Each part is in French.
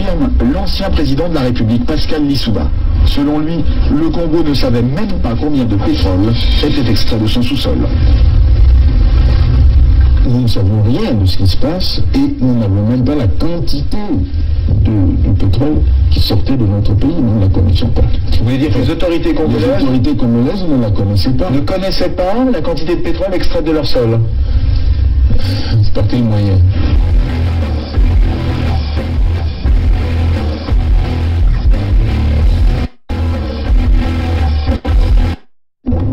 affirme l'ancien président de la République, Pascal Lissouba. Selon lui, le Congo ne savait même pas combien de pétrole était extrait de son sous-sol. Nous ne savons rien de ce qui se passe et nous n'avons même pas la quantité de pétrole qui sortait de notre pays, nous ne la connaissons pas. Vous voulez dire que les autorités congolaises ne la connaissaient pas. Ne connaissaient pas la quantité de pétrole extraite de leur sol? Par quel moyen?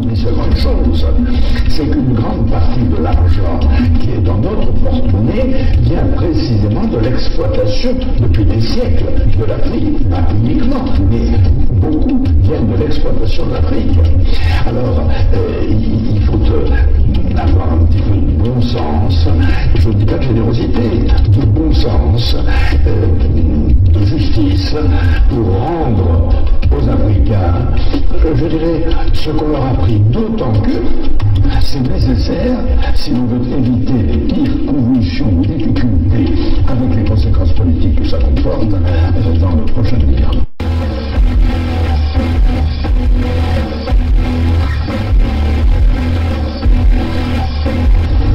Une seconde chose, c'est qu'une grande partie de l'argent qui est dans notre porte-monnaie vient précisément de l'exploitation depuis des siècles de l'Afrique, pas uniquement, mais beaucoup viennent de l'exploitation de l'Afrique. Alors, il faut avoir un petit peu de bon sens, je ne dis pas de générosité, de bon sens, de justice, pour rendre aux Africains, je dirais, ce qu'on leur a pris, d'autant que c'est nécessaire si l'on veut éviter les pires convulsions ou difficultés avec les conséquences politiques que ça comporte dans le prochain avenir.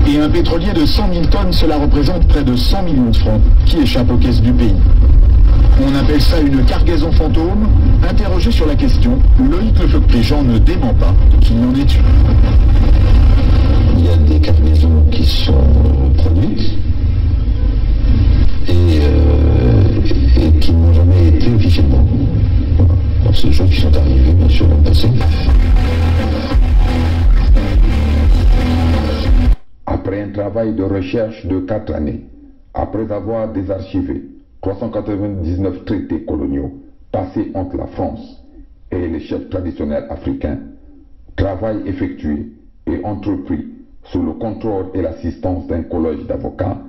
Et un pétrolier de 100 000 tonnes, cela représente près de 100 millions de francs qui échappent aux caisses du pays. On appelle ça une cargaison fantôme. Interrogé sur la question, Loïc Lefebvre-Préjean ne dément pas qu'il y en ait eu. Il y a des cargaisons qui sont produites et qui n'ont jamais été officiellement. Voilà. Donc c'est des choses qui sont arrivées, bien sûr, dans le passé. Après un travail de recherche de 4 années, après avoir désarchivé 399 traités coloniaux passés entre la France et les chefs traditionnels africains, travail effectué et entrepris sous le contrôle et l'assistance d'un collège d'avocats,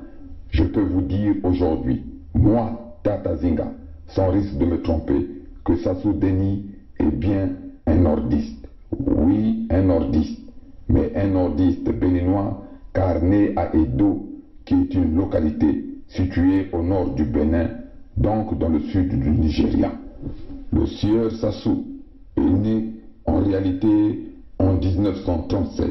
je peux vous dire aujourd'hui, moi, Tata Zinga, sans risque de me tromper, que Sassou Deni est bien un nordiste. Oui, un nordiste, mais un nordiste béninois, car né à Edo, qui est une localité située au nord du Bénin, donc dans le sud du Nigeria. Le sieur Sassou est né en réalité en 1937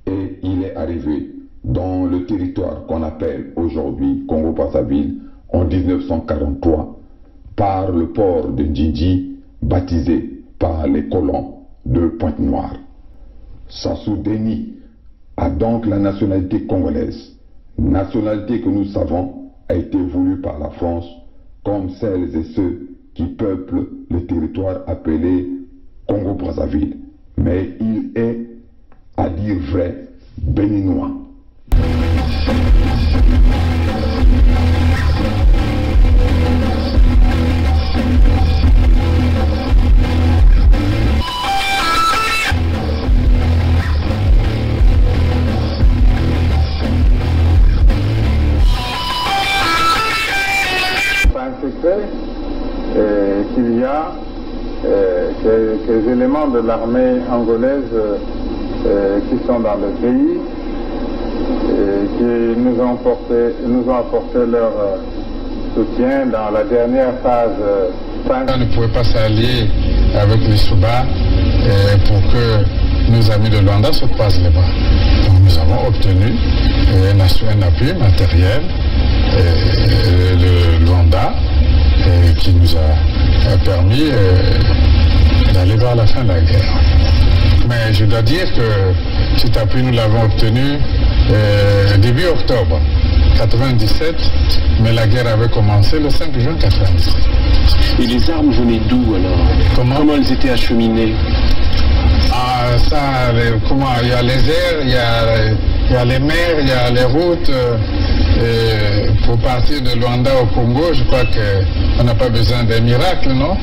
et il est arrivé dans le territoire qu'on appelle aujourd'hui Congo-Brazzaville en 1943 par le port de Ndjidji baptisé par les colons de Pointe-Noire. Sassou Deni a donc la nationalité congolaise, nationalité que nous savons a été voulue par la France comme celles et ceux qui peuplent le territoire appelé Congo-Brazzaville. Mais il est, à dire vrai, béninois. Qu'il y a quelques éléments de l'armée angolaise qui sont dans le pays et qui nous ont apporté leur soutien dans la dernière phase. On ne pouvait pas s'allier avec les Souba pour que nos amis de Luanda se croisent les bras. Donc nous avons obtenu un appui matériel de Luanda qui nous a permis d'aller vers la fin de la guerre. Mais je dois dire que cet appui, nous l'avons obtenu début octobre 1997, mais la guerre avait commencé le 5 juin 1997. Et les armes venaient d'où alors? Comment elles étaient acheminées? Ah, ça, il y a les airs, il y a les mers, il y a les routes. Pour partir de Luanda au Congo, je crois qu'on n'a pas besoin d'un miracle, non?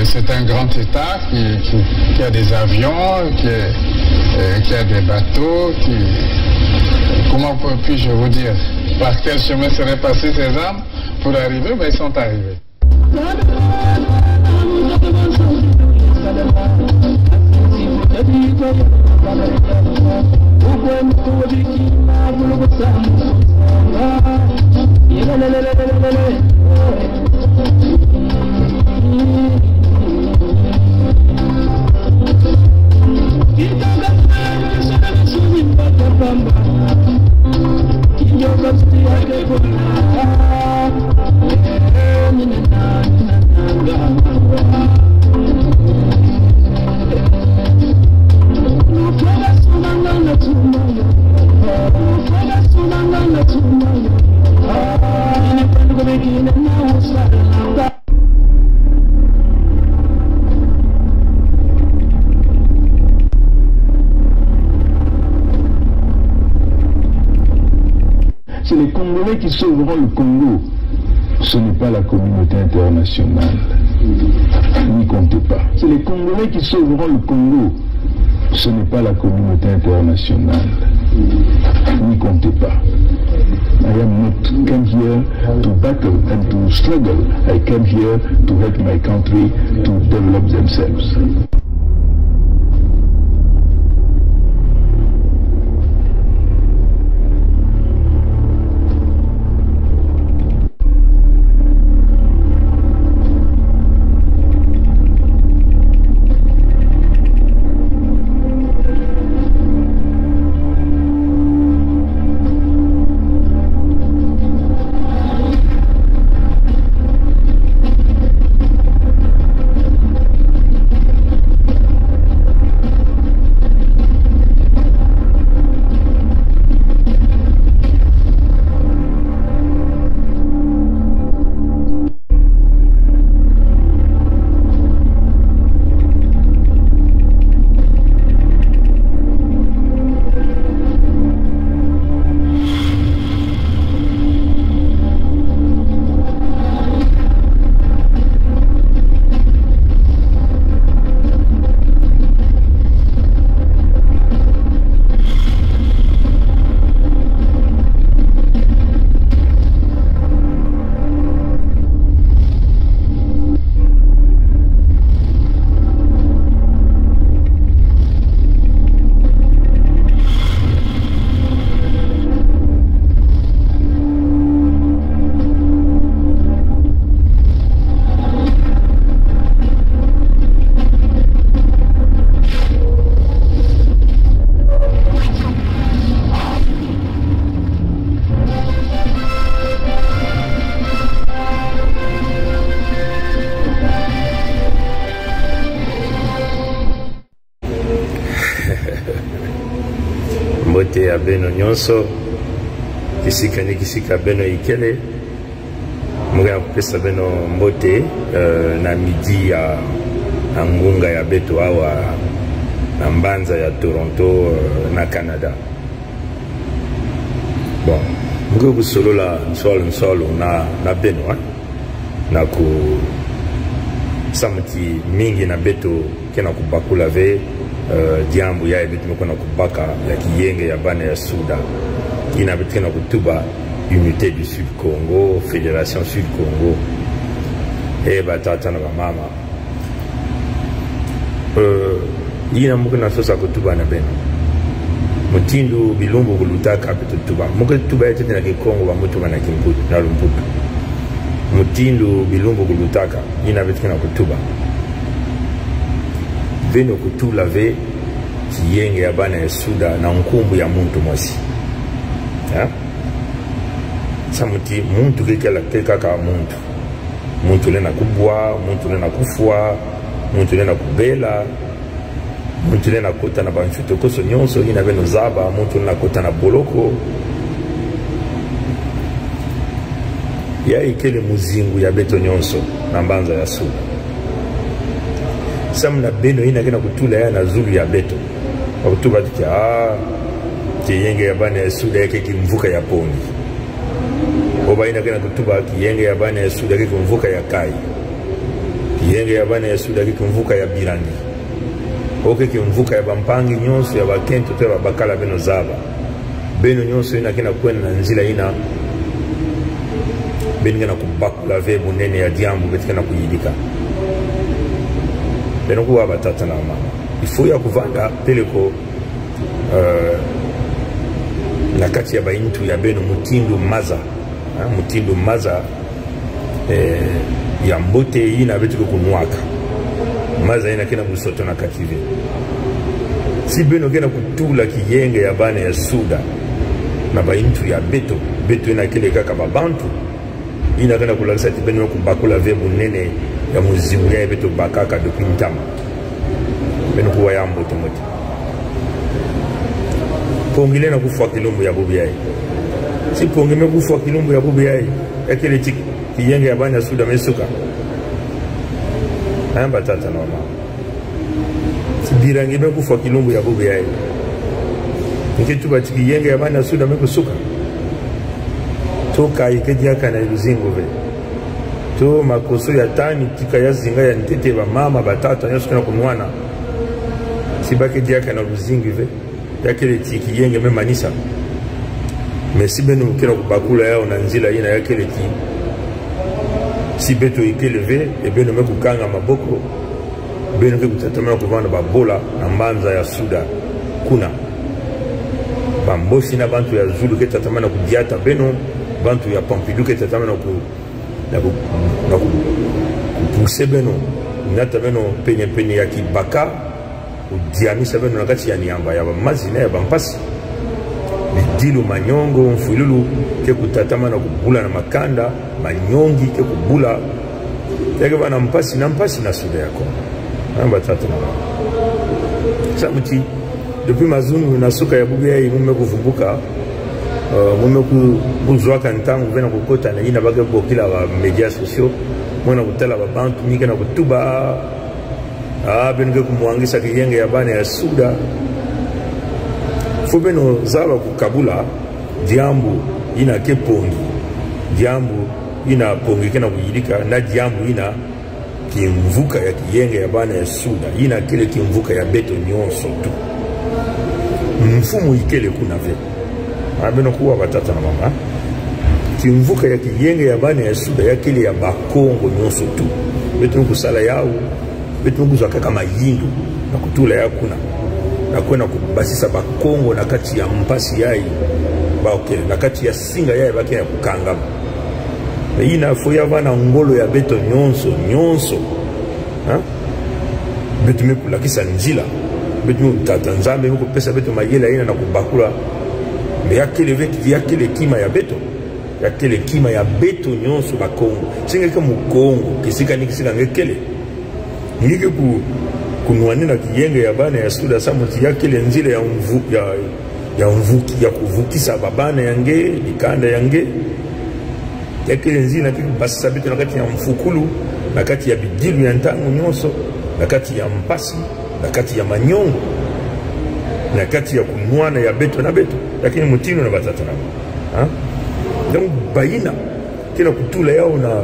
C'est un grand État qui a des avions, qui a des bateaux, comment puis-je vous dire? Par quel chemin seraient passées ces armes pour arriver? Ben, ils sont arrivés. Yeah, C'est les Congolais qui sauveront le Congo. Ce n'est pas la communauté internationale. N'y comptez pas. C'est les Congolais qui sauveront le Congo. Ce n'est pas la communauté internationale. N'y comptez pas. I am not come here to battle and to struggle. I came here to help my country to develop themselves. Mbote ya beno nyonso kisika ni kisika beno ikele mga kupesa beno mbote na midi ya ngunga ya beto awa na mbanza ya Toronto na Canada. Bon, mga kusolola nsolo na beno na ku samti mingi na beto kena kubakula ve diambu ya ebitu mekona kubaka ya kiyenge ya bana ya Souda ina betu kena kutuba Unité du Sud Congo, Fédération Sud Congo batata na mama ina mukuna sosa kutuba na beno mutindu bilumbu kulutaka kutuba mukutuba yete na Kongo ba mutu na Kimputu na Lumputu mutindu bilumbu kulutaka ina betu kena kutuba beno kutula ve kiyenge ya bana ya Souda na nkumbu ya muntu mwasi samuti muntu kekela kaka muntu lena kubwa, muntu lena kufua, muntu lena kubela, muntu lena kota na banchuto koso nyonso ina beno zaba, muntu lena kota na boloko ya ikele muzingu ya beto nyonso na mbanza ya Souda. Samna beno ina kena kutula ya na zulu ya beto wakutuba tukia kiyenge ya bana ya Souda yake kimvuka ya poni oba ina kena kutuba kiyenge ya bana ya Souda yake kimvuka ya kai kiyenge ya bana ya Souda yake kimvuka ya birandi oke kimvuka ya bampangi nyonso ya bakento te bakala beno zaba beno nyonso ina kena kwena na nzila ina beno kena kubakula ve bunene ya diambu beti kena kuyidika beno kuwa batata na mama ifu ya kuvanga peleko na kati ya baintu ya beno mutindu maza ya mbote ina betu kunwaka maza ina kena busoto na kative si beno kena kutula kiyenge ya bana ya Souda na baintu ya beto ina kile kaka babantu ina kena kulakisa beno kubakula ve bunene ya muzimu ya beto bakaka de kwintama beno kuwa ya mbote mote pongile na kufa kilumbu ya bubi yai si pongile kufa kilumbu ya bubi yai ekele chiki kiyenge ya bana Souda mesuka amba tata na mama si birangi me kufa kilumbu ya bubi yai niketuba chiki kiyenge ya bana Souda mekusuka to kaike diaka na luzingo ve to makoso ya tani tika ya zinga ya ntete ba mama batata nyoso kana kunwana sibake diaka na luzingo ve yakele tiki yenge memanisa mais si beno kila kubakula yao na nzila ina yakele ti si beto ikeleve e beno mekukanga maboko beno ke kutatamana kuvana babola na mbanza ya suda kuna bambosi na bantu ya Zulu ke tatamana kudiata beno bantu ya Pompidou ke tatamana ku pousser beno nata beno penye ya kibaka udiamisa beno nakati ya niamba ya mazina ya bampasi dilu manyongo mfululu ke kutatamana kubula na makanda manyongi ke kubula yake bana mpasi na suda yako namba tatu samuti depuis mazunu na suka ya bubu yayi mume kuvumbuka mume kuzwaka ntangu vena kukota na ina bage bokila ba media sociaux mwana kutala ba bantu mike na kutuba benge kumwangisa kiyenge ya bana ya suda fubeno zaba kukabula diambu ina kepongi diambu ina pongi kena kuyilika na diambu ina kimvuka ya kiyenge ya bana ya suda ina kile kimvuka ya beto nyonso tu mfumu ikele kuna vile abeno kuwa batata na mama kimvuka ya kiyenge ya bana ya suda ya kile ya bakongo nyonso tu beto kusala yao beto kuzwa kaka mayindu na kutula ya kuna na kwenda kubasisa bakongo na kati ya mpasi yai baokele na kati ya singa yai baki ya kukanga ina foya bana ngolo ya beto nyonso ha beto mekula kisa njila betu tatanzambe mko pesa betu mayela ina na kubakula me yakele kima ya beto yakele kima ya beto nyonso bakongo singeke mukongo kisika nikisika ngekele nike kunwani na kiyenge ya bana ya suda samuti yakele nzile ya mvuki ya kuvukisa babana yange ikanda yange yakele nzile basa beto na kati ya mfukulu na kati ya bidilu ya ntangu nyonso na kati ya mpasi na kati ya manyongo na kati ya kunwana ya beto na beto lakini mutino na batata na ha donc baina kila kutula yao na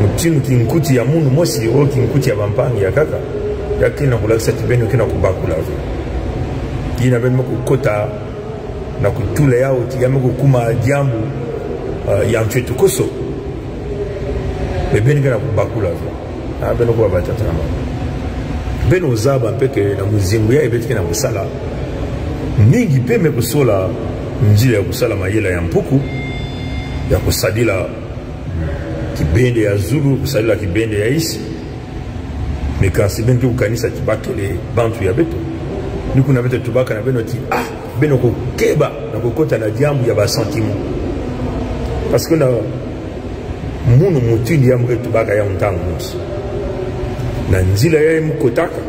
mutino kinkuti ya munu mosi o kinkuti ya bampangi ya kaka yakina kulakisa tibeno kina kubakula ina beno kukota na kutula yao tiyame kukuma jambu ya mchetu koso bebeni kana kubakula ha beno kwa batata na beno zaba mpeke na muzingu ya ibetike na musala mingi peme kusola njila ya kusala mayela ya mpuku ya kusadila kibende ya Zulu kusadila kibende ya isi mekansi bento kukanisa kibakele bantu ya beto niku na beto tubaka na beno ti beno kukeba na kukota na jambu ya basantimo parce que na munu mutindi ya mge tubaka ya untangu musu na nzila ya mkotaka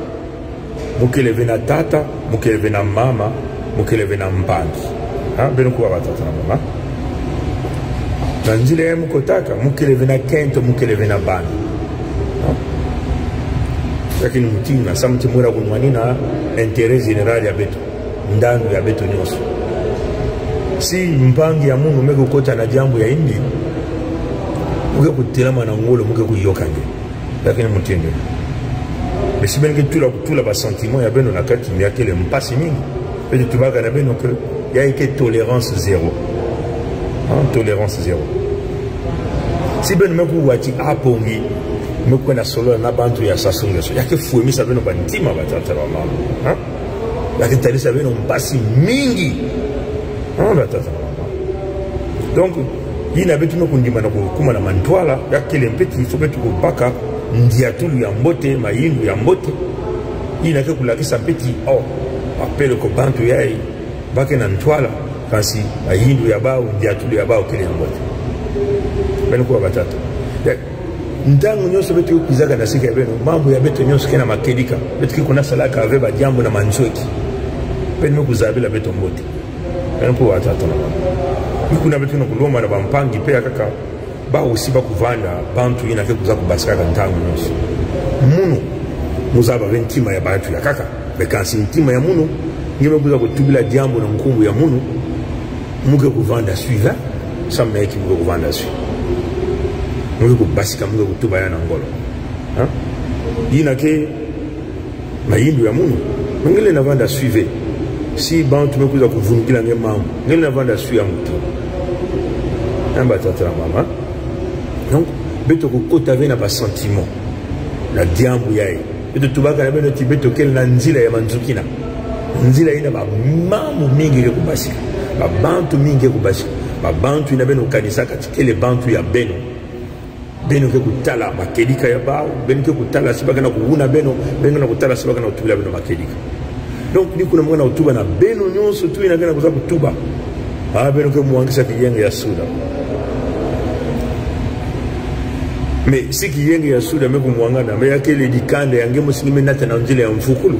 mukeleve na tata mukeleve na mama mukeleve na mpangi beno kuwa batata na mama na nzila ya mkotaka mukeleve na kento mukeleve na bana lakini mutini na samti mwera kunwani na intérêt général ya beto ndandu ya beto nyoso si mpangi ya munu mege kukota na jambu ya indi muke kutilama na ngolo muke kuyokande lakini mutinde mais benke tula ba sentiment ya beno na kati ya kele mpasi mingi pe tubaka na beno que ya ike tolérance zéro tolérance zéro si beno meku wati apongi meku na solo na bantu ya sasunga so yake fuemisa beno bantima batata ba mama yake talisa beno mpasi mingi batata ba mama donc ina betu mekundima na kuma na mantwala yakele mpeti so betu kubaka ndiatulu ya mbote mayindu ya mbote ina ke kulakisa mpeti apele ko bantu yai bake na ntwala kasi mayindu ya bao ndiatulu ya bao kele ya mbote beno kwa batata ndangu nyoso betu kuzaka na sika beno mambo ya beto nyoso kena makedika betu kuna salaka aveba jambo na manzoki beno kuzabila beto mbote beno kwa batata na kuna betu kuloma na bampangi pe kaka ba usiba kuvanda bantu ina ke kuza kubasika ntangu nyoso munu muzaba ventima ya bantu ya kaka bekansi ntima ya munu ngeme kuza kutubila jambo na mkungu ya munu muke kuvanda suiva ça me qui me vendre dessus moi ko basika mo ko tuba ya na ngolo hein ina ke mayindu ya muno ngele na vanda suivre si bantu mekuza kuvunukila ngemamu ngele na vanda suivre mutu namba tata mama donc beto ko kota vena ba sentiment la diambu yae beto tubaka na beno tibeto kel na nzila ya manzukina nzila ina ba mamu mingi ke kubasika ba bantu mingi ke kubasika ba bantu ina beno kanisa katikele bantu ya beno beno ke kutala makedika ya bao beno ke kutala sibaka na kuuna beno na kutala sibaka na utubila beno makedika donc ni kuna mwana utuba na beno nyonso tu ina kana kuza kutuba beno ke muangisa kiyenge ya suda mais si kiyenge ya suda me kumwangana me yakele dikande yange musingime nata na njile ya mfukulu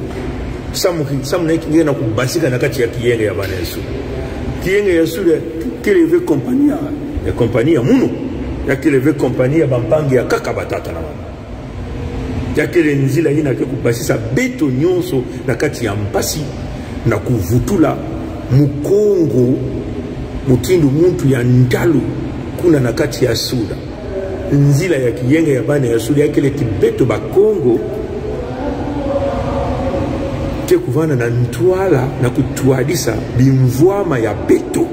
samu na kinge na kubasika na kati ya kiyenge ya bana yesu kiyenge ya suda kile ve kompania muno ya kile ve kompania bampangi ya kaka batata na mama ya kile nzila ina ke kubasisa beto nyonso na kati ya mpasi na kuvutula mukongo mutindu muntu ya ndalu kuna na kati ya suda nzila ya kiyenge ya bana ya suda ya kile tibeto bakongo ke kuvana na ntwala na kutuadisa bimvwama ya beto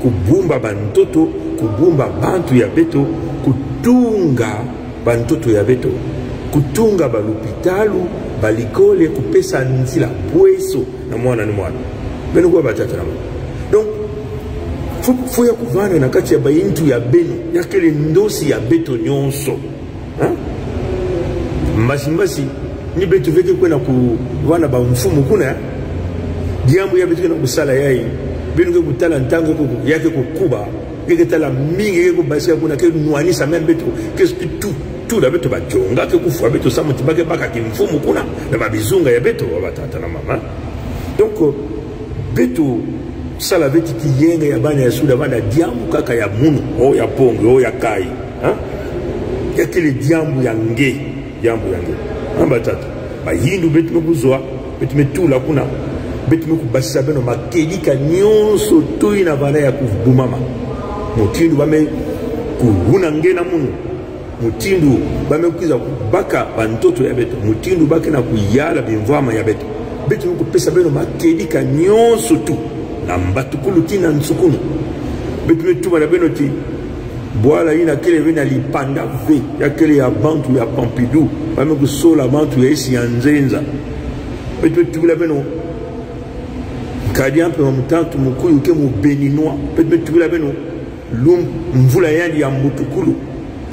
kubumba bantoto kubumba bantu ya beto kutunga bantoto ya beto kutunga balupitalu balikole kupesa nzila pweso na mwana ni mwana beno kwa batata na mwana donc faut ya kuvana na kati ya bayintu ya beno ya kele ndosi ya beto nyonso mbasi ni beto veke kwena kuvana ba mfumu kuna diambu ya beto na kusala yai beno ke kutala ntango yake kukuba ke tala mingi ke kubasika kuna ke nuanisa même beto qu'est-ce que tout la beto bajonga ke kufa beto sa mutibake baka kimfumu kuna na babizunga ya beto batata na mama donc beto sala beti kiyenge ya bana ya suda bana diambu kaka ya munu o ya pongo o ya kai ya kile diambu yange amba tata ba hindu betu mekuzwa betu metula kuna betu mekubasisa beno makedika nyonso to ina bana ya kuvumama mutindu bame kuhuna ngena munu mutindu bame kukiza kubaka bantoto ya beto mutindu bake na kuyala bimvama ya beto betu mekupesa beno makedika nyonso tu na mbatukulu tina nsukunu betu metuba na beno ti bwala ina kele vena lipanda ve ya kele ya bantu ya Pompidou bame kusola bantu ya esi ya nzenza betu metubila beno kadi ampe wa mutantu mukuyu ke mu beninois betu metubila beno mvula yani ya mutukulu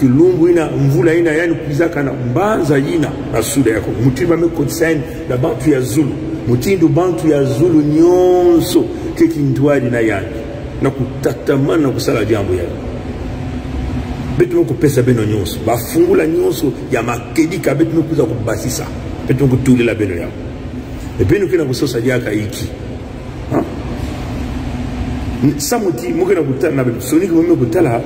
kilumbu ina mvula ina yani kuzaka na mbanza ina na suda yako mutimba mekosaini na bantu ya Zulu mutindu bantu ya Zulu nyonso keki ntwadi na yani na kutatamana na kusala jambo ya betu mekupesa beno nyonso bafungula nyonso ya makedika betu mekuza kubasisa betu mekutulila beno yako beno kina kusosa jaka iki samuti mukena kutala na betu soniki mweme kutala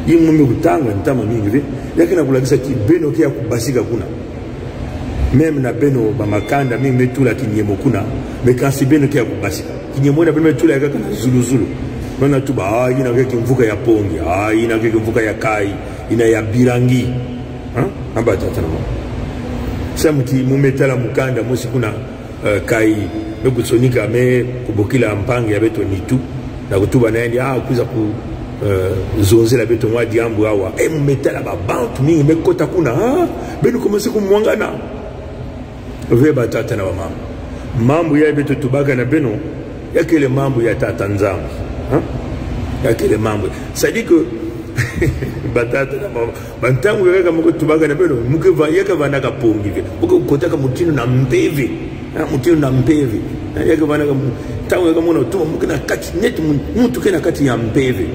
yi mweme kutanga ntama mingi ve yakina kulagisa ki beno kia kubasika kuna même na beno bamakanda mingi metula kinyemo kuna mekansi beno kia kubasika kinyemo na beno metula yakaka na zulu wana tuba ina keke mvuka ya pongi ina keke mvuka ya kai ina ya birangi amba tatana samuti mumetala mukanda musi kuna kai mekusonika me kubukila mpangi ya beto nitu na kutuba naendi kuza ku zonzela beto mwa diambu hawa mumetala babantu mingi mekota kuna beno komese kumwangana ve batata na mama mambo ya beto tubaka na beno yakele mambo ya tata nzambu yakele mambo c'est-à-dire que batata na mama bantangu yaka mko tubaka na beno mukeva yaka vanaka pongi ve mko kotaka mutino na mpevi mutino na mpevi yaka vanaka tangu yaka mwana tuma mukina kati net mtu kena kati ya mpevi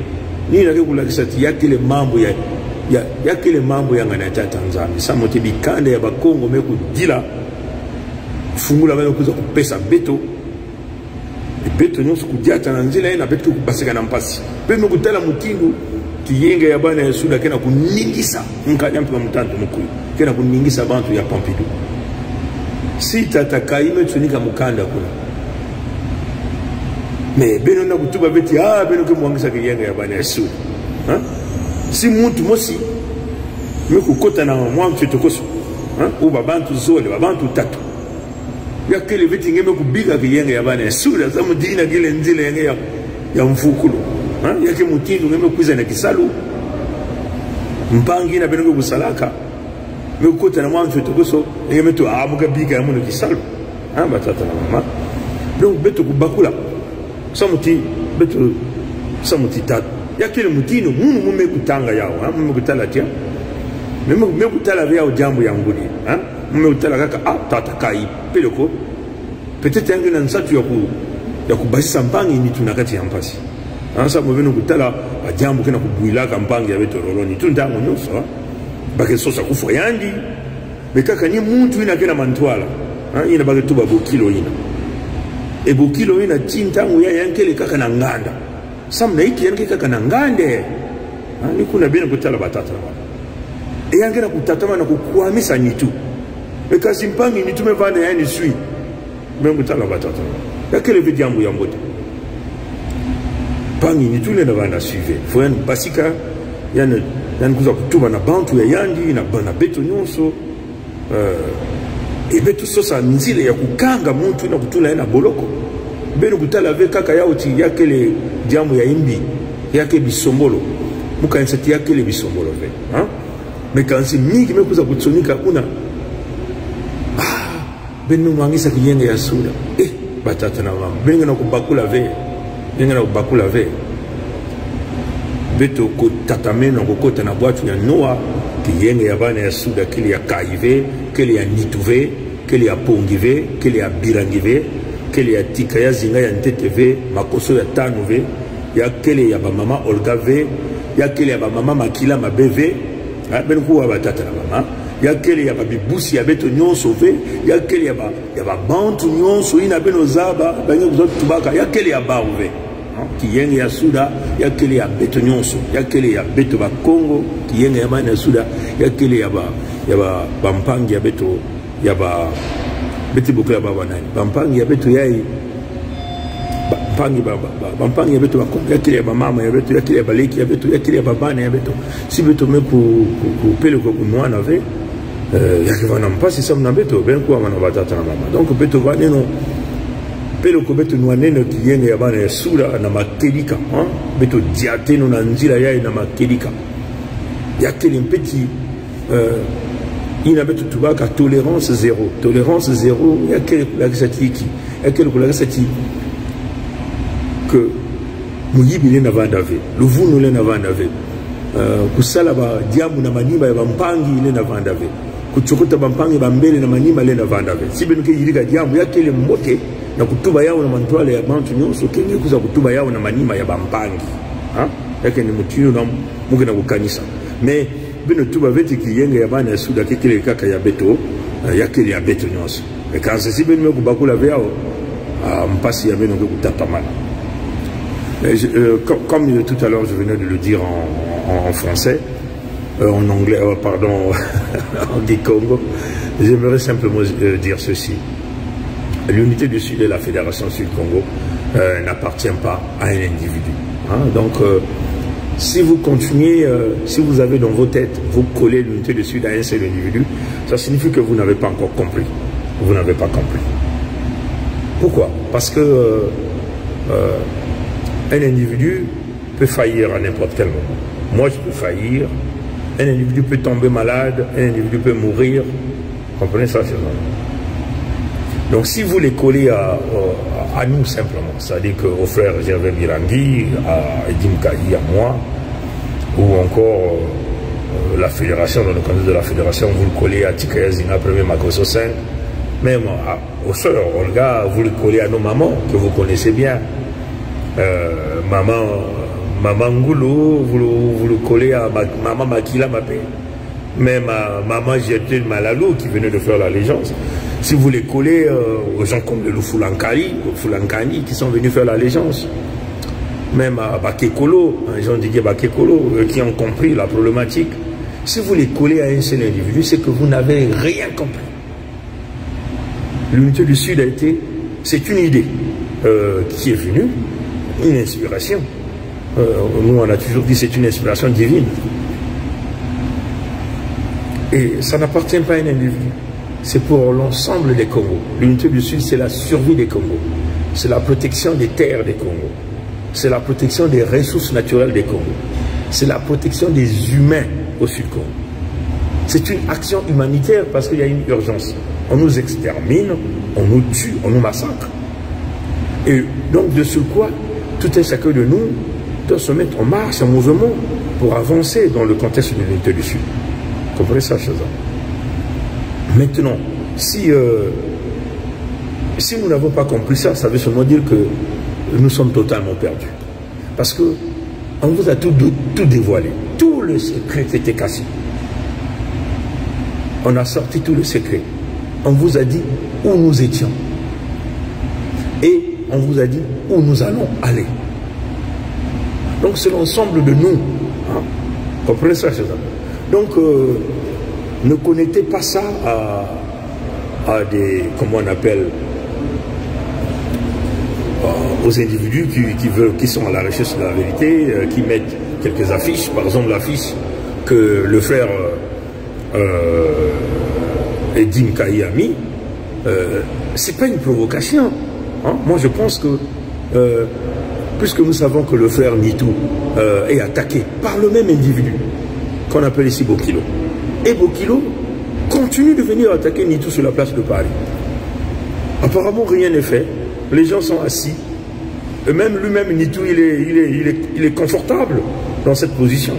nini nake kulakisa yakele mambo yakele mambo ya ngana tata nzambi samote bikande ya bakongo meku dila fungula bano kuza kupesa beto beto nyonso kudiata na nzila na beto kubasika na mpasi peme kutala mutindu kiyenge ya bana ya suda kena kuningisa nkanya mtu mtanto mkuyu kena kuningisa bantu ya Pompidou si tata kaime tsunika mukanda kuna Mais beno na kutuba beti beno ke mwangisa ke yenga ya bana Sud. Si muntu mosi me kukota na mwangu tokoso. U babantu zole, babantu tatu. Ya kele beti ngeme kubiga ke yenga ya bana Sud, za mudina gile nzile yenga ya mfukulu. Ya ke mutindu ngeme kuiza na kisalu. Mpangi na beno kusalaka. Me kukota na mwangu tokoso, ngeme tu muka biga ya munu kisalu. Batata na mama. Donc beto kubakula. Samuti beto samuti tat ya kile mutino munu mume kutanga yao mume kutala tia mume kutala yao jambo ya ngudi mume kutala kaka tata kai peloko peut-être ngena nsatu ya kubasisa mpangi ni tunakati ya mpasi anasa mubeno kutala jambo kena kubuila ka mpangi ya beto roloni tundango nyoso bake sosa kufa yandi bekaka ni muntu ina kena mantwala ina bake tuba bokilo ina ebukilo ina tintangu ya yankele kaka na nganda samna iki yanke kaka na ngande ni kuna bina kutala batata yankela kutatama na kukwamisa nitu ekasi mpangi nitu mevanda yani sui bina kutala batata yakele vidiambu ya mbote pangi nitu le na vanda suive fo yan basika yan kuza kutuba na bantu ya yandi na bana beto nyonso ebetu sosa nzile ya kukanga muntu na kutula yana boloko beno kutala ve kaka yauti yakele diamu ya imbi yake bisombolo muka nsati yakele bisombolo ve mekansi mingi mekuza kutsonika kuna beno mwangisa kiyenge ya sura batata na mama benga na kubakula ve beto kotatame na kokota na bwatu ya noa kiyenge ya bana ya suda kili ya kaive kili ya nituve kili ya pongive kili ya birangive kili ya tika ya zinga ya nteteve makoso ya tanuve ya kili ya bamama olgave ya kili ya bamama makila mabeve ben kuwa batata na mama ya kili ya babibusi ya beto nyonso ve ya kili ya babantu nyonso ina beno zaba bange kuzotu tubaka ya kili ya bauve kiyenge ya suda ya kele ya beto nyonso ya kele ya beto ba Congo kiyenge ya bana ya suda ya kele ya bampangi ya beto ya ba beti bokela baba nani bampangi ya beto yai bampangi ya beto ba Congo ya kele ya mama ya beto ya kele ya baleki ya beto ya kele ya babana ya beto si beto meku pele ko kunwana ve ya kivana mpasi samna beto ben kwa mana batata na mama donc beto ba neno pelo ko beto nwaneno kiyenge ya bana ya sura na makelika beto diateno na nzira yae na makelika yakele mpeti ina beto tubaka tolérance zéro yakele kulagisatiki yakele kulagisati que muyibi le na vandave luvunu le na vandave kusala ba diamu na manima ya bampangi le na vandave kuchokota bampangi bambele na manima le na vandave sibenuke yirika diamu yakele mbote na kutuba yao na mantwale ya bantu nyonso kenge kuza kutuba yao na manima ya bampangi yake ni mutino na muge na kukanisa me bino tuba veti kiyenge ya bana ya suda kekele kaka ya beto yake ya beto nyonso e kanse si bino kubakula vyao mpasi ya bino kutapamana comme tout à l'heure je venais de le dire en français en anglais pardon en Kikongo j'aimerais simplement dire ceci. L'unité du Sud et la Fédération Sud-Congo n'appartient pas à un individu. Donc, si vous continuez, si vous avez dans vos têtes, vous collez l'unité du Sud à un seul individu, ça signifie que vous n'avez pas encore compris. Vous n'avez pas compris. Pourquoi? Parce que un individu peut faillir à n'importe quel moment. Moi, je peux faillir. Un individu peut tomber malade. Un individu peut mourir. Vous comprenez ça, c'est normal. Donc si vous les collez à nous simplement, c'est-à-dire qu'au frère Gervais Birangui, à Edim Kahi, à moi, ou encore la fédération, dans le cadre de la fédération, vous le collez à Tikaya Zinga, premier Makoso 5, même aux sœurs Olga, vous le collez à nos mamans, que vous connaissez bien. Maman Ngoulou, vous le collez à Maman Makila Mapé. Même à Maman Gertrude Malalou, qui venait de faire l'allégeance. Si vous les collez aux gens comme le Fulankani, qui sont venus faire l'allégeance, même à Bakekolo, Jean Didier Bakekolo, qui ont compris la problématique, si vous les collez à un seul individu, c'est que vous n'avez rien compris. L'unité du Sud a été, c'est une idée qui est venue, une inspiration. Nous, on a toujours dit que c'est une inspiration divine. Et ça n'appartient pas à un individu. C'est pour l'ensemble des Congos. L'unité du Sud, c'est la survie des Congos. C'est la protection des terres des Congos. C'est la protection des ressources naturelles des Congos. C'est la protection des humains au Sud-Congo. C'est une action humanitaire parce qu'il y a une urgence. On nous extermine, on nous tue, on nous massacre. Et donc, de ce quoi, tout un chacun de nous doit se mettre en marche, en mouvement, pour avancer dans le contexte de l'unité du Sud. Vous comprenez ça, chose. Maintenant, si nous n'avons pas compris ça, ça veut seulement dire que nous sommes totalement perdus. Parce que on vous a tout dévoilé. Tout le secret était caché. On a sorti tout le secret. On vous a dit où nous étions. Et on vous a dit où nous allons aller. Donc c'est l'ensemble de nous. Hein? Comprenez ça, chers amis. Donc ne connectez pas ça à des, comment on appelle, aux individus qui sont à la recherche de la vérité, qui mettent quelques affiches, par exemple l'affiche que le frère Edim Kaï a mis, c'est pas une provocation. Hein? Moi je pense que puisque nous savons que le frère Nitou est attaqué par le même individu qu'on appelle ici Bokilo, et Bokilo continue de venir attaquer Nitou sur la place de Paris. Apparemment rien n'est fait, les gens sont assis. Et même lui-même, Nitou, il est confortable dans cette position.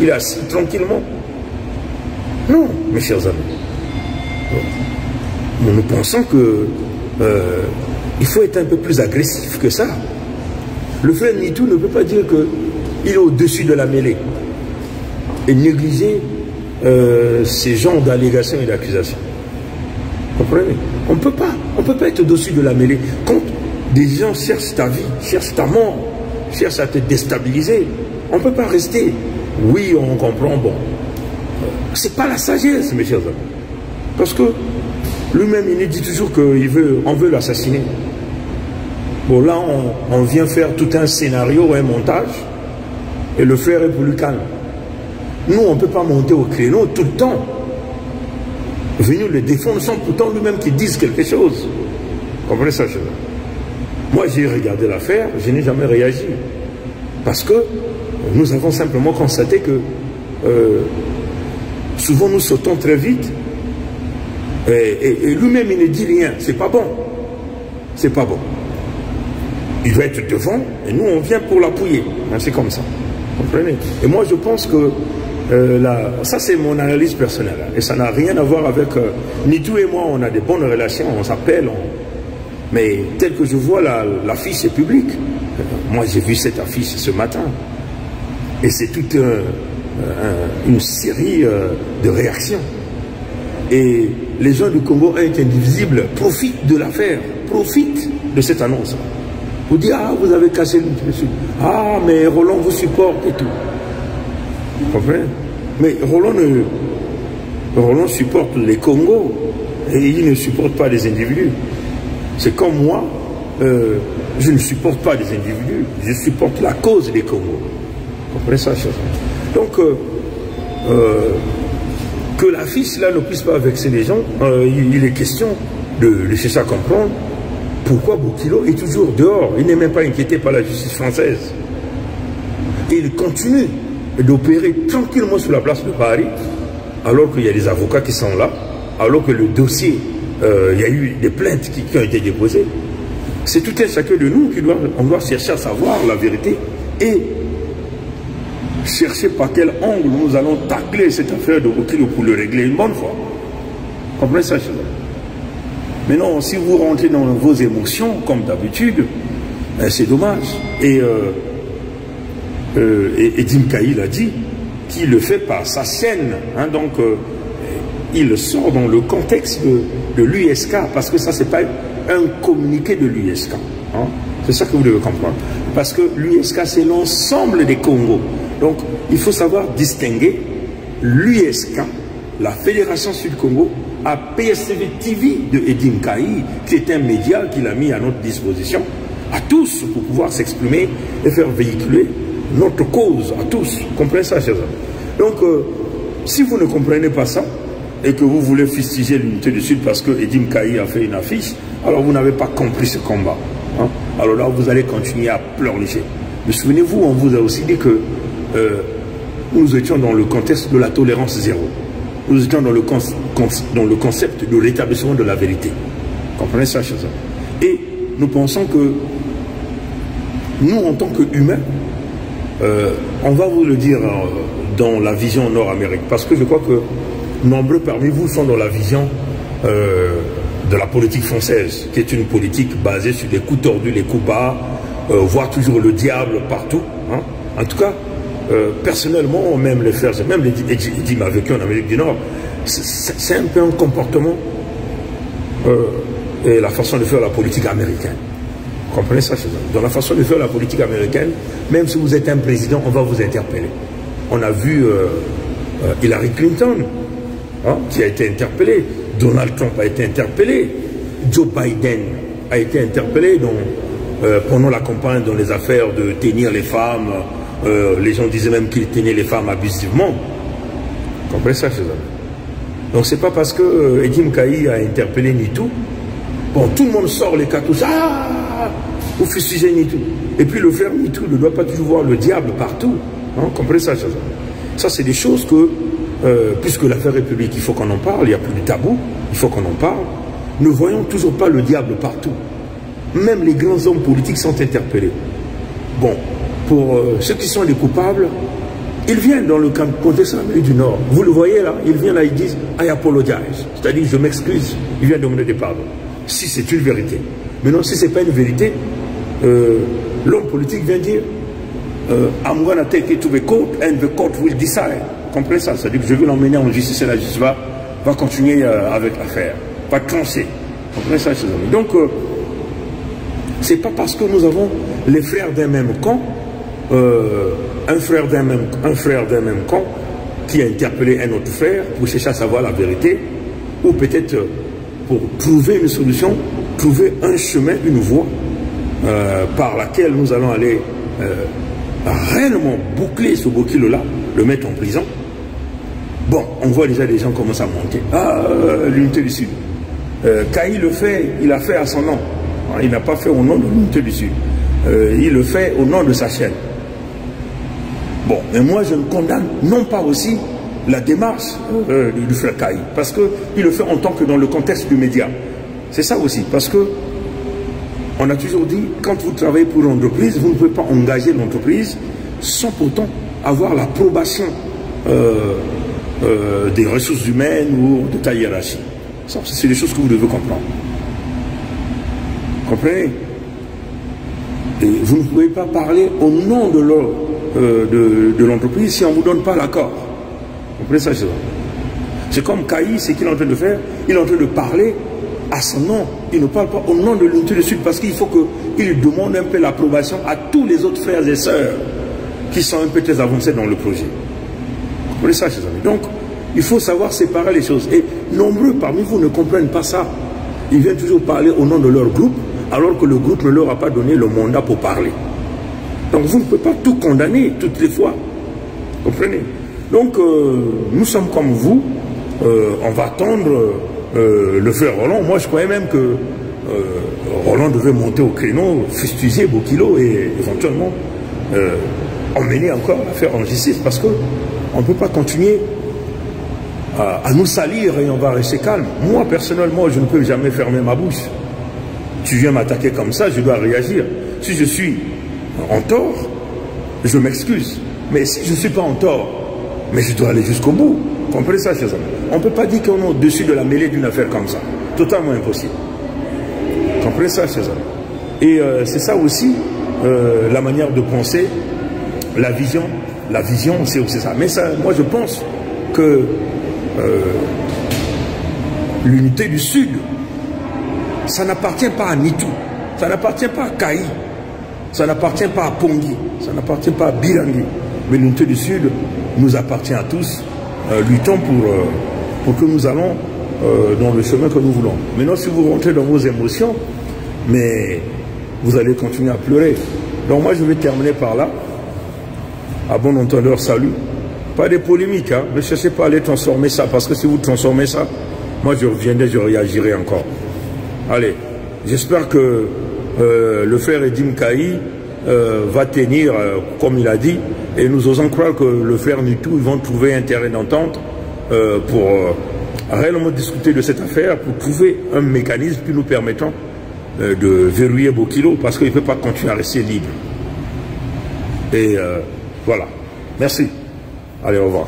Il est assis tranquillement. Non, mes chers amis. Nous pensons que il faut être un peu plus agressif que ça. Le frère Nitou ne peut pas dire qu'il est au-dessus de la mêlée et négliger ces genres d'allégations et d'accusations. Vous comprenez? On ne peut pas être au-dessus de la mêlée. Quand des gens cherchent ta vie, cherchent ta mort, cherchent à te déstabiliser, on ne peut pas rester. Oui, on comprend, bon. C'est pas la sagesse, mes chers amis. Parce que lui-même, il dit toujours qu'on veut l'assassiner. Bon, là, on vient faire tout un scénario, un montage, et le frère est plus calme. Nous, on ne peut pas monter au créneau tout le temps. Venir le défendre sans pourtant lui-même qu'il dise quelque chose. Vous comprenez ça, chers amis? Moi, j'ai regardé l'affaire, je n'ai jamais réagi. Parce que nous avons simplement constaté que souvent nous sautons très vite et lui-même il ne dit rien. C'est pas bon. C'est pas bon. Il va être devant et nous on vient pour l'appuyer. C'est comme ça. Vous comprenez? Et moi je pense que ça c'est mon analyse personnelle. Et ça n'a rien à voir avec... Nitou et moi on a des bonnes relations, on s'appelle, mais tel que je vois l'affiche est publique. Moi j'ai vu cette affiche ce matin. Et c'est toute une série de réactions. Et les gens du Congo indivisibles profitent de l'affaire, profitent de cette annonce. Vous dites, ah vous avez cassé le Sud. Ah mais Roland vous supporte et tout. Vous comprenez? Mais Roland supporte les Congos et il ne supporte pas les individus. C'est comme moi, je ne supporte pas les individus, je supporte la cause des Congos. Vous comprenez ça, chers amis? Donc, que l'affiche là ne puisse pas vexer les gens, il est question de chercher à comprendre pourquoi Bokilo est toujours dehors. Il n'est même pas inquiété par la justice française. Et il continue d'opérer tranquillement sur la place de Paris, alors qu'il y a des avocats qui sont là, alors que le dossier, il y a eu des plaintes qui ont été déposées. C'est tout un chacun de nous on doit chercher à savoir la vérité et chercher par quel angle nous allons tacler cette affaire de Bokilo pour le régler une bonne fois. Comprenez ça, chers amis? Maintenant, si vous rentrez dans vos émotions, comme d'habitude, c'est dommage. Et Edim Kaï l'a dit, qu'il le fait par sa chaîne. Hein, donc, il sort dans le contexte de l'USK, parce que ça, c'est pas un communiqué de l'USK. Hein. C'est ça que vous devez comprendre. Parce que l'USK, c'est l'ensemble des Congos. Donc, il faut savoir distinguer l'USK, la Fédération Sud-Congo, à PSTV TV de Edim Kaï, qui est un média qu'il a mis à notre disposition, à tous pour pouvoir s'exprimer et faire véhiculer notre cause à tous. Vous comprenez ça, chers amis? Donc, si vous ne comprenez pas ça, et que vous voulez fustiger l'unité du Sud parce que Edim Kaï a fait une affiche, alors vous n'avez pas compris ce combat. Hein? Alors là, vous allez continuer à pleurnicher. Mais souvenez-vous, on vous a aussi dit que nous étions dans le contexte de la tolérance zéro. Nous étions dans le concept de rétablissement de la vérité. Vous comprenez ça, chers amis? Et nous pensons que nous, en tant qu'humains, on va vous le dire dans la vision nord-américaine, parce que je crois que nombreux parmi vous sont dans la vision de la politique française, qui est une politique basée sur les coups tordus, les coups bas, voir toujours le diable partout. Hein. En tout cas, personnellement, même les frères, même les Edim a vécu en Amérique du Nord, c'est un peu un comportement et la façon de faire la politique américaine. Vous comprenez ça, chez eux? Dans la façon de faire la politique américaine, même si vous êtes un président, on va vous interpeller. On a vu Hillary Clinton, hein, qui a été interpellé, Donald Trump a été interpellé, Joe Biden a été interpellé pendant la campagne dans les affaires de tenir les femmes. Les gens disaient même qu'il tenait les femmes abusivement. Vous comprenez ça, chez eux? Donc c'est pas parce que Edim Kaï a interpellé Nitou, bon, tout le monde sort les cartouches, ah, vous fustigez Nitou. Et puis le frère Nitou ne doit pas toujours voir le diable partout. Hein, vous comprenez ça, chez eux? Ça, c'est des choses que, puisque l'affaire République, il faut qu'on en parle, il n'y a plus de tabou, il faut qu'on en parle. Ne voyons toujours pas le diable partout. Même les grands hommes politiques sont interpellés. Bon, pour ceux qui sont les coupables, ils viennent dans le contexte de l'Amérique du Nord. Vous le voyez là, ils viennent là, ils disent « I apologize », c'est-à-dire « je m'excuse », ils viennent demander des pardons. Si c'est une vérité. Mais non, si ce n'est pas une vérité, l'homme politique vient dire I'm going to take it to the court and the court will decide. Comprenez ça? C'est-à-dire que je vais l'emmener en justice et la justice va continuer avec l'affaire, va trancher. Comprenez ça, chers amis? Donc, c'est pas parce que nous avons les frères d'un même camp, un frère d'un même camp qui a interpellé un autre frère pour chercher à savoir la vérité, ou peut-être pour trouver une solution, trouver un chemin, une voie par laquelle nous allons aller réellement boucler ce Bokilo-là, le mettre en prison. Bon, on voit déjà des gens commencent à monter. Ah, l'unité du Sud. Kaï le fait, il a fait à son nom. Il n'a pas fait au nom de l'unité du Sud. Il le fait au nom de sa chaîne. Bon, mais moi je ne condamne non pas aussi la démarche du frère Kaï, parce qu'il le fait en tant que dans le contexte du média. C'est ça aussi, parce que on a toujours dit, quand vous travaillez pour l'entreprise, vous ne pouvez pas engager l'entreprise sans pourtant avoir l'approbation des ressources humaines ou de ta hiérarchie. Ça, c'est des choses que vous devez comprendre. Comprenez? Et vous ne pouvez pas parler au nom de l'entreprise si on ne vous donne pas l'accord. Vous comprenez ça? C'est comme Kaï, c'est qu'il est en train de faire. Il est en train de parler à son nom. Il ne parle pas au nom de l'unité du Sud parce qu'il faut qu'il demande un peu l'approbation à tous les autres frères et sœurs qui sont un peu très avancés dans le projet. Vous comprenez ça, chers amis? Donc, il faut savoir séparer les choses. Et nombreux parmi vous ne comprennent pas ça. Ils viennent toujours parler au nom de leur groupe, alors que le groupe ne leur a pas donné le mandat pour parler. Donc vous ne pouvez pas tout condamner toutes les fois. Vous comprenez? Donc nous sommes comme vous, on va attendre le frère Roland. Moi je croyais même que Roland devait monter au créneau, fustiger Bokilo et éventuellement emmener encore l'affaire en justice, parce qu'on ne peut pas continuer à nous salir et on va rester calme. Moi personnellement je ne peux jamais fermer ma bouche. Tu viens m'attaquer comme ça, je dois réagir. Si je suis en tort, je m'excuse. Mais si je ne suis pas en tort, mais je dois aller jusqu'au bout. Comprenez ça, chers amis? On ne peut pas dire qu'on est au-dessus de la mêlée d'une affaire comme ça. Totalement impossible. Comprenez ça, chers amis? Et c'est ça aussi, la manière de penser, la vision, c'est aussi ça. Mais ça, moi je pense que l'unité du Sud, ça n'appartient pas à Nitou, ça n'appartient pas à Kaï, ça n'appartient pas à Pongi, ça n'appartient pas à Birangi. Mais l'unité du Sud nous appartient à tous. Luttons pour que nous allons dans le chemin que nous voulons. Maintenant, si vous rentrez dans vos émotions, mais vous allez continuer à pleurer. Donc moi, je vais terminer par là. À bon entendeur, salut. Pas de polémique, hein. Ne cherchez pas à aller transformer ça, parce que si vous transformez ça, moi je reviendrai, je réagirai encore. Allez, j'espère que le frère Edim Kaï va tenir, comme il a dit, et nous osons croire que le frère Nitou, ils vont trouver un terrain d'entente pour réellement discuter de cette affaire, pour trouver un mécanisme qui nous permettant de verrouiller Bokilo, parce qu'il ne peut pas continuer à rester libre. Et voilà. Merci. Allez, au revoir.